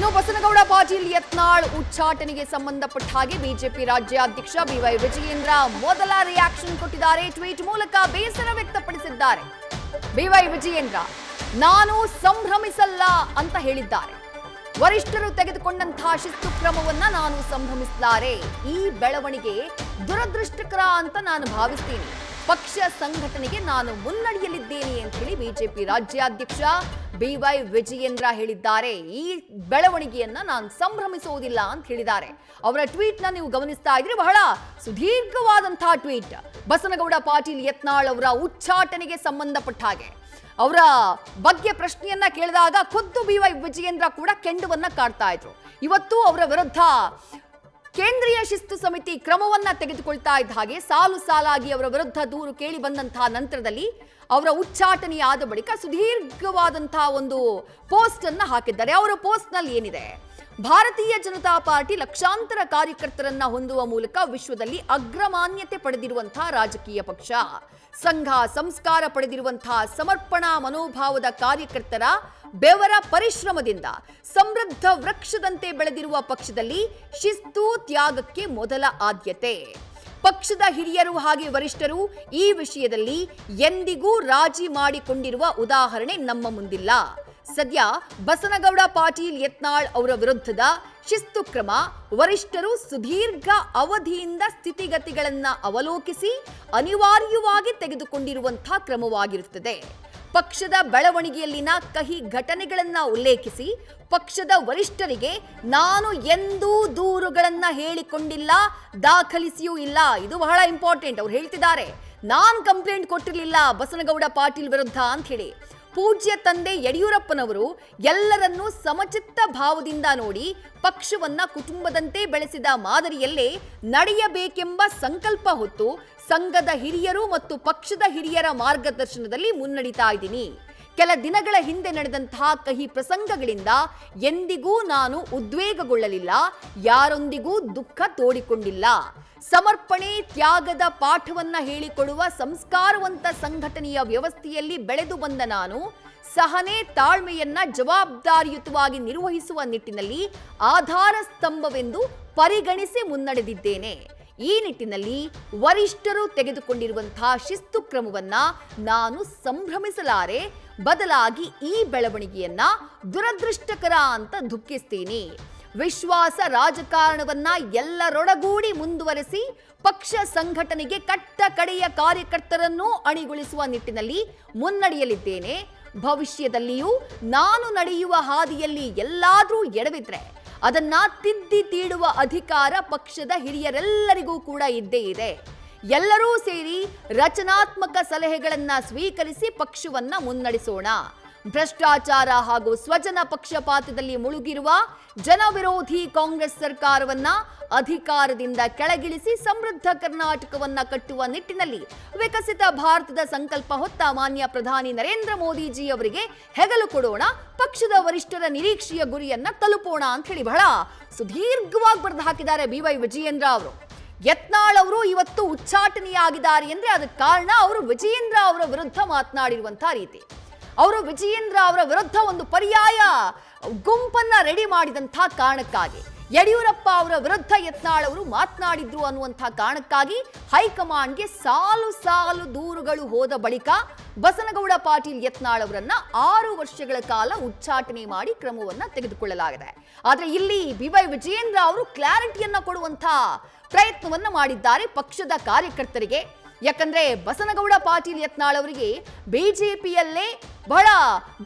ಇನ್ನು ಬಸನಗೌಡ ಪಾಟೀಲ್ ಯತ್ನಾಳ್ ಉಚ್ಚಾಟನೆಗೆ ಸಂಬಂಧಪಟ್ಟ ಹಾಗೆ ಬಿಜೆಪಿ ರಾಜ್ಯಾಧ್ಯಕ್ಷ ಬಿವೈ ವಿಜಯೇಂದ್ರ ಮೊದಲ ರಿಯಾಕ್ಷನ್ ಕೊಟ್ಟಿದ್ದಾರೆ. ಟ್ವೀಟ್ ಮೂಲಕ ಬೇಸರ ವ್ಯಕ್ತಪಡಿಸಿದ್ದಾರೆ. ಬಿವೈ ವಿಜಯೇಂದ್ರ ನಾನು ಸಂಭ್ರಮಿಸಲ್ಲ ಅಂತ ಹೇಳಿದ್ದಾರೆ. ವರಿಷ್ಠರು ತೆಗೆದುಕೊಂಡಂತಹ ಶಿಸ್ತು ಕ್ರಮವನ್ನ ನಾನು ಸಂಭ್ರಮಿಸಲಾರೆ. ಈ ಬೆಳವಣಿಗೆ ದುರದೃಷ್ಟಕರ ಅಂತ ನಾನು ಭಾವಿಸ್ತೀನಿ. ಪಕ್ಷ ಸಂಘಟನೆಗೆ ನಾನು ಮುನ್ನಡೆಯಲಿದ್ದೇನೆ ಅಂತ ಹೇಳಿ ಬಿಜೆಪಿ ರಾಜ್ಯಾಧ್ಯಕ್ಷ ಬಿವೈ ವಿಜಯೇಂದ್ರ ಹೇಳಿದ್ದಾರೆ. ಈ ಬೆಳವಣಿಗೆಯನ್ನ ನಾನು ಸಂಭ್ರಮಿಸುವುದಿಲ್ಲ ಅಂತ ಹೇಳಿದ್ದಾರೆ. ಅವರ ಟ್ವೀಟ್ ನ ನೀವು ಗಮನಿಸ್ತಾ ಇದ್ರಿ, ಬಹಳ ಸುದೀರ್ಘವಾದಂತಹ ಟ್ವೀಟ್. ಬಸನಗೌಡ ಪಾಟೀಲ್ ಯತ್ನಾಳ್ ಅವರ ಉಚ್ಚಾಟನೆಗೆ ಸಂಬಂಧಪಟ್ಟ ಹಾಗೆ ಅವರ ಬಗ್ಗೆ ಪ್ರಶ್ನೆಯನ್ನ ಕೇಳಿದಾಗ ಖುದ್ದು ಬಿವೈ ವಿಜಯೇಂದ್ರ ಕೂಡ ಕೆಂಡವನ್ನ ಕಾಡ್ತಾ ಇದ್ರು. ಇವತ್ತು ಅವರ ವಿರುದ್ಧ ಕೇಂದ್ರೀಯ ಶಿಸ್ತು ಸಮಿತಿ ಕ್ರಮವನ್ನ ತೆಗೆದುಕೊಳ್ತಾ ಇದ್ದ ಹಾಗೆ ಸಾಲು ಸಾಲಾಗಿ ಅವರ ವಿರುದ್ಧ ದೂರು ಕೇಳಿ ಬಂದಂತಹ ನಂತರದಲ್ಲಿ ಅವರ ಉಚ್ಚಾಟನೆಯಾದ ಬಳಿಕ ಸುದೀರ್ಘವಾದಂತಹ ಒಂದು ಪೋಸ್ಟ್ ಅನ್ನ ಹಾಕಿದ್ದಾರೆ. ಅವರ ಪೋಸ್ಟ್ ನಲ್ಲಿ ಏನಿದೆ, ಭಾರತೀಯ ಜನತಾ ಪಾರ್ಟಿ ಲಕ್ಷಾಂತರ ಕಾರ್ಯಕರ್ತರನ್ನ ಹೊಂದುವ ಮೂಲಕ ವಿಶ್ವದಲ್ಲಿ ಅಗ್ರಮಾನ್ಯತೆ ಪಡೆದಿರುವಂತಹ ರಾಜಕೀಯ ಪಕ್ಷ. ಸಂಘ ಸಂಸ್ಕಾರ ಪಡೆದಿರುವಂತಹ ಸಮರ್ಪಣಾ ಮನೋಭಾವದ ಕಾರ್ಯಕರ್ತರ ಬೆವರ ಪರಿಶ್ರಮದಿಂದ ಸಮೃದ್ಧ ವೃಕ್ಷದಂತೆ ಬೆಳೆದಿರುವ ಪಕ್ಷದಲ್ಲಿ ಶಿಸ್ತು ತ್ಯಾಗಕ್ಕೆ ಮೊದಲ ಆದ್ಯತೆ. ಪಕ್ಷದ ಹಿರಿಯರು ಹಾಗೆ ವರಿಷ್ಠರು ಈ ವಿಷಯದಲ್ಲಿ ಎಂದಿಗೂ ರಾಜಿ ಮಾಡಿಕೊಂಡಿರುವ ಉದಾಹರಣೆ ನಮ್ಮ ಮುಂದಿಲ್ಲ. ಸದ್ಯ ಬಸನಗೌಡ ಪಾಟೀಲ್ ಯತ್ನಾಳ್ ಅವರ ವಿರುದ್ಧದ ಶಿಸ್ತು ಕ್ರಮ ವರಿಷ್ಠರು ಸುದೀರ್ಘ ಅವಧಿಯಿಂದ ಸ್ಥಿತಿಗತಿಗಳನ್ನ ಅವಲೋಕಿಸಿ ಅನಿವಾರ್ಯವಾಗಿ ತೆಗೆದುಕೊಂಡಿರುವಂತಹ ಕ್ರಮವಾಗಿರುತ್ತದೆ. ಪಕ್ಷದ ಬೆಳವಣಿಗೆಯಲ್ಲಿನ ಕಹಿ ಘಟನೆಗಳನ್ನ ಉಲ್ಲೇಖಿಸಿ ಪಕ್ಷದ ವರಿಷ್ಠರಿಗೆ ನಾನು ಎಂದೂ ದೂರುಗಳನ್ನ ಹೇಳಿಕೊಂಡಿಲ್ಲ, ದಾಖಲಿಸಿಯೂ ಇಲ್ಲ. ಇದು ಬಹಳ ಇಂಪಾರ್ಟೆಂಟ್. ಅವ್ರು ಹೇಳ್ತಿದ್ದಾರೆ, ನಾನ್ ಕಂಪ್ಲೇಂಟ್ ಕೊಟ್ಟಿರಲಿಲ್ಲ ಬಸನಗೌಡ ಪಾಟೀಲ್ ವಿರುದ್ಧ ಅಂತ ಹೇಳಿ. ಪೂಜ್ಯ ತಂದೆ ಯಡಿಯೂರಪ್ಪನವರು ಎಲ್ಲರನ್ನೂ ಸಮಚಿತ್ತ ಭಾವದಿಂದ ನೋಡಿ ಪಕ್ಷವನ್ನ ಕುಟುಂಬದಂತೆ ಬೆಳೆಸಿದ ಮಾದರಿಯಲ್ಲೇ ನಡೆಯಬೇಕೆಂಬ ಸಂಕಲ್ಪ ಹೊತ್ತು ಸಂಘದ ಹಿರಿಯರು ಮತ್ತು ಪಕ್ಷದ ಹಿರಿಯರ ಮಾರ್ಗದರ್ಶನದಲ್ಲಿ ಮುನ್ನಡಿತಾ ಇದ್ದೀನಿ. ಕೆಲ ದಿನಗಳ ಹಿಂದೆ ನಡೆದಂತಹ ಕಹಿ ಪ್ರಸಂಗಗಳಿಂದ ಎಂದಿಗೂ ನಾನು ಉದ್ವೇಗಗೊಳ್ಳಲಿಲ್ಲ, ಯಾರೊಂದಿಗೂ ದುಃಖ ತೋಡಿಕೊಂಡಿಲ್ಲ. ಸಮರ್ಪಣೆ ತ್ಯಾಗದ ಪಾಠವನ್ನ ಹೇಳಿಕೊಡುವ ಸಂಸ್ಕಾರವಂತ ಸಂಘಟನೆಯ ವ್ಯವಸ್ಥೆಯಲ್ಲಿ ಬೆಳೆದು ಬಂದ ನಾನು ಸಹನೆ ತಾಳ್ಮೆಯನ್ನ ಜವಾಬ್ದಾರಿಯುತವಾಗಿ ನಿರ್ವಹಿಸುವ ನಿಟ್ಟಿನಲ್ಲಿ ಆಧಾರ ಸ್ತಂಭವೆಂದು ಪರಿಗಣಿಸಿ ಮುನ್ನಡೆದಿದ್ದೇನೆ. ಈ ನಿಟ್ಟಿನಲ್ಲಿ ವರಿಷ್ಠರು ತೆಗೆದುಕೊಂಡಿರುವಂತಹ ಶಿಸ್ತು ಕ್ರಮವನ್ನ ನಾನು ಸಂಭ್ರಮಿಸಲಾರೆ. ಬದಲಾಗಿ ಈ ಬೆಳವಣಿಗೆಯನ್ನ ದುರದೃಷ್ಟಕರ ಅಂತ ದುಃಖಿಸ್ತೀನಿ. ವಿಶ್ವಾಸ ರಾಜಕಾರಣವನ್ನ ಎಲ್ಲರೊಡಗೂಡಿ ಮುಂದುವರೆಸಿ ಪಕ್ಷ ಸಂಘಟನೆಗೆ ಕಟ್ಟ ಕಡೆಯ ಕಾರ್ಯಕರ್ತರನ್ನೂ ಅಣಿಗೊಳಿಸುವ ನಿಟ್ಟಿನಲ್ಲಿ ಮುನ್ನಡೆಯಲಿದ್ದೇನೆ. ಭವಿಷ್ಯದಲ್ಲಿಯೂ ನಾನು ನಡೆಯುವ ಹಾದಿಯಲ್ಲಿ ಎಲ್ಲಾದರೂ ಎಡವಿದ್ರೆ ಅದನ್ನ ತಿದ್ದಿ ತೀಡುವ ಅಧಿಕಾರ ಪಕ್ಷದ ಹಿರಿಯರೆಲ್ಲರಿಗೂ ಕೂಡ ಇದ್ದೇ ಇದೆ. ಎಲ್ಲರೂ ಸೇರಿ ರಚನಾತ್ಮಕ ಸಲಹೆಗಳನ್ನ ಸ್ವೀಕರಿಸಿ ಪಕ್ಷವನ್ನ ಮುನ್ನಡೆಸೋಣ. ಭ್ರಷ್ಟಾಚಾರ ಹಾಗೂ ಸ್ವಜನ ಪಕ್ಷಪಾತದಲ್ಲಿ ಮುಳುಗಿರುವ ಜನವಿರೋಧಿ ಕಾಂಗ್ರೆಸ್ ಸರ್ಕಾರವನ್ನ ಅಧಿಕಾರದಿಂದ ಕೆಳಗಿಳಿಸಿ ಸಮೃದ್ಧ ಕರ್ನಾಟಕವನ್ನ ಕಟ್ಟುವ ನಿಟ್ಟಿನಲ್ಲಿ ವಿಕಸಿತ ಭಾರತದ ಸಂಕಲ್ಪ ಹೊತ್ತ ಮಾನ್ಯ ಪ್ರಧಾನಿ ನರೇಂದ್ರ ಮೋದಿಜಿ ಅವರಿಗೆ ಹೆಗಲು ಕೊಡೋಣ. ಪಕ್ಷದ ವರಿಷ್ಠರ ನಿರೀಕ್ಷೆಯ ಗುರಿಯನ್ನ ತಲುಪೋಣ ಅಂತ ಹೇಳಿ ಬಹಳ ಸುದೀರ್ಘವಾಗಿ ಬರೆದು ಹಾಕಿದ್ದಾರೆ ಬಿವೈ ವಿಜಯೇಂದ್ರ ಅವರು. ಯತ್ನಾಳ್ ಅವರು ಇವತ್ತು ಉಚ್ಚಾಟನೆಯಾಗಿದ್ದಾರೆ ಅಂದ್ರೆ ಅದಕ್ಕೆ ಕಾರಣ ಅವರು ವಿಜಯೇಂದ್ರ ಅವರ ವಿರುದ್ಧ ಮಾತನಾಡಿರುವಂತಹ ರೀತಿ. ಅವರು ವಿಜಯೇಂದ್ರ ಅವರ ವಿರುದ್ಧ ಒಂದು ಪರ್ಯಾಯ ಗುಂಪನ್ನ ರೆಡಿ ಮಾಡಿದಂತಹ ಕಾರಣಕ್ಕಾಗಿ, ಯಡಿಯೂರಪ್ಪ ಅವರ ವಿರುದ್ಧ ಯತ್ನಾಳ್ ಅವರು ಮಾತನಾಡಿದ್ರು ಅನ್ನುವಂತಹ ಕಾರಣಕ್ಕಾಗಿ ಹೈಕಮಾಂಡ್ಗೆ ಸಾಲು ಸಾಲು ದೂರುಗಳು ಹೋದ ಬಳಿಕ ಬಸನಗೌಡ ಪಾಟೀಲ್ ಯತ್ನಾಳ್ ಅವರನ್ನ 6 ವರ್ಷಗಳ ಕಾಲ ಉಚ್ಚಾಟನೆ ಮಾಡಿ ಕ್ರಮವನ್ನ ತೆಗೆದುಕೊಳ್ಳಲಾಗಿದೆ. ಆದ್ರೆ ಇಲ್ಲಿ ಬಿವೈ ವಿಜಯೇಂದ್ರ ಅವರು ಕ್ಲಾರಿಟಿಯನ್ನ ಕೊಡುವಂತಹ ಪ್ರಯತ್ನವನ್ನ ಮಾಡಿದ್ದಾರೆ ಪಕ್ಷದ ಕಾರ್ಯಕರ್ತರಿಗೆ. ಯಾಕಂದ್ರೆ ಬಸನಗೌಡ ಪಾಟೀಲ್ ಯತ್ನಾಳ್ ಅವರಿಗೆ ಬಿಜೆಪಿಯಲ್ಲೇ ಬಹಳ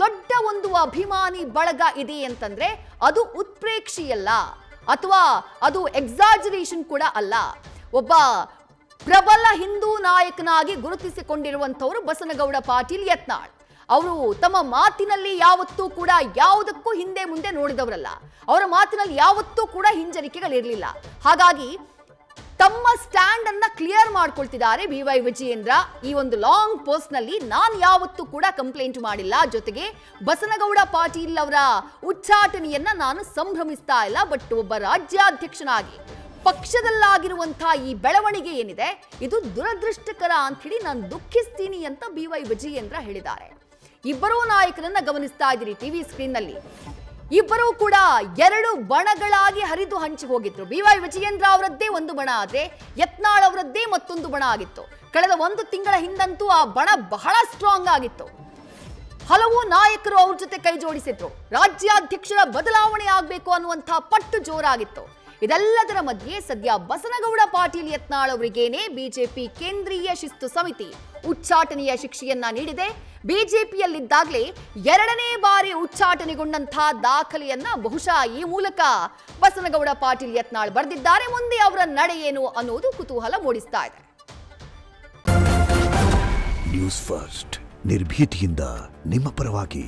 ದೊಡ್ಡ ಒಂದು ಅಭಿಮಾನಿ ಬಳಗ ಇದೆ ಅಂತಂದ್ರೆ ಅದು ಉತ್ಪ್ರೇಕ್ಷೆಯಲ್ಲ, ಅಥವಾ ಅದು ಎಕ್ಸಾಜರೇಷನ್ ಕೂಡ ಅಲ್ಲ. ಒಬ್ಬ ಪ್ರಬಲ ಹಿಂದೂ ನಾಯಕನಾಗಿ ಗುರುತಿಸಿಕೊಂಡಿರುವಂತವರು ಬಸನಗೌಡ ಪಾಟೀಲ್ ಯತ್ನಾಳ್. ಅವರು ತಮ್ಮ ಮಾತಿನಲ್ಲಿ ಯಾವತ್ತೂ ಕೂಡ ಯಾವುದಕ್ಕೂ ಹಿಂದೆ ಮುಂದೆ ನೋಡಿದವರಲ್ಲ. ಅವರ ಮಾತಿನಲ್ಲಿ ಯಾವತ್ತೂ ಕೂಡ ಹಿಂಜರಿಕೆಗಳಿರಲಿಲ್ಲ. ಹಾಗಾಗಿ ತಮ್ಮ ಸ್ಟ್ಯಾಂಡ್ ಅನ್ನ ಕ್ಲಿಯರ್ ಮಾಡ್ಕೊಳ್ತಿದ್ದಾರೆ ಬಿವೈ ವಿಜಯೇಂದ್ರ. ಈ ಒಂದು ಲಾಂಗ್ ಪೋಸ್ಟ್ ನಲ್ಲಿ ನಾನು ಯಾವತ್ತೂ ಕೂಡ ಕಂಪ್ಲೇಂಟ್ ಮಾಡಿಲ್ಲ, ಜೊತೆಗೆ ಬಸನಗೌಡ ಪಾಟೀಲ್ ಅವರ ಉಚ್ಚಾಟನೆಯನ್ನ ನಾನು ಸಂಭ್ರಮಿಸ್ತಾ ಇಲ್ಲ. ಬಟ್ ಒಬ್ಬ ರಾಜ್ಯಾಧ್ಯಕ್ಷನಾಗಿ ಪಕ್ಷದಲ್ಲಾಗಿರುವಂತಹ ಈ ಬೆಳವಣಿಗೆ ಏನಿದೆ ಇದು ದುರದೃಷ್ಟಕರ ಅಂತ ಹೇಳಿ ನಾನು ದುಃಖಿಸ್ತೀನಿ ಅಂತ ಬಿವೈ ವಿಜಯೇಂದ್ರ ಹೇಳಿದ್ದಾರೆ. ಇಬ್ಬರೂ ನಾಯಕರನ್ನ ಗಮನಿಸ್ತಾ ಇದ್ದೀರಿ ಟಿವಿ ಸ್ಕ್ರೀನ್ ನಲ್ಲಿ. ಇಬ್ಬರೂ ಕೂಡ ಎರಡು ಬಣಗಳಾಗಿ ಹರಿದು ಹಂಚಿ ಹೋಗಿದ್ರು. BY ವಿಜಯೇಂದ್ರ ಅವರದ್ದೇ ಒಂದು ಬಣ ಆದ್ರೆ ಯತ್ನಾಳ್ ಅವರದ್ದೇ ಮತ್ತೊಂದು ಬಣ ಆಗಿತ್ತು. ಕಳೆದ ಒಂದು ತಿಂಗಳ ಹಿಂದಂತೂ ಆ ಬಣ ಬಹಳ ಸ್ಟ್ರಾಂಗ್ ಆಗಿತ್ತು. ಹಲವು ನಾಯಕರು ಅವ್ರ ಜೊತೆ ಕೈ ಜೋಡಿಸಿದ್ರು. ರಾಜ್ಯಾಧ್ಯಕ್ಷರ ಬದಲಾವಣೆ ಆಗಬೇಕು ಅನ್ನುವಂತಹ ಪಟ್ಟು ಜೋರಾಗಿತ್ತು. ಇದೆಲ್ಲದರ ಮಧ್ಯೆ ಸದ್ಯ ಬಸನಗೌಡ ಪಾಟೀಲ್ ಯತ್ನಾಳ್ ಅವರಿಗೇನೆ ಬಿಜೆಪಿ ಕೇಂದ್ರೀಯ ಶಿಸ್ತು ಸಮಿತಿ ಉಚ್ಚಾಟನೆಯ ಶಿಕ್ಷೆಯನ್ನ ನೀಡಿದೆ. ಬಿಜೆಪಿಯಲ್ಲಿದ್ದಾಗಲೇ ಎರಡನೇ ಬಾರಿ ಉಚ್ಚಾಟನೆಗೊಂಡಂತಹ ದಾಖಲೆಯನ್ನ ಬಹುಶಃ ಈ ಮೂಲಕ ಬಸನಗೌಡ ಪಾಟೀಲ್ ಯತ್ನಾಳ್ ಬರೆದಿದ್ದಾರೆ. ಮುಂದೆ ಅವರ ನಡೆ ಏನು ಅನ್ನೋದು ಕುತೂಹಲ ಮೂಡಿಸ್ತಾ ಇದೆ. ನ್ಯೂಸ್ ಫಸ್ಟ್ ನಿರ್ಭೀತಿಯಿಂದ ನಿಮ್ಮ ಪರವಾಗಿ.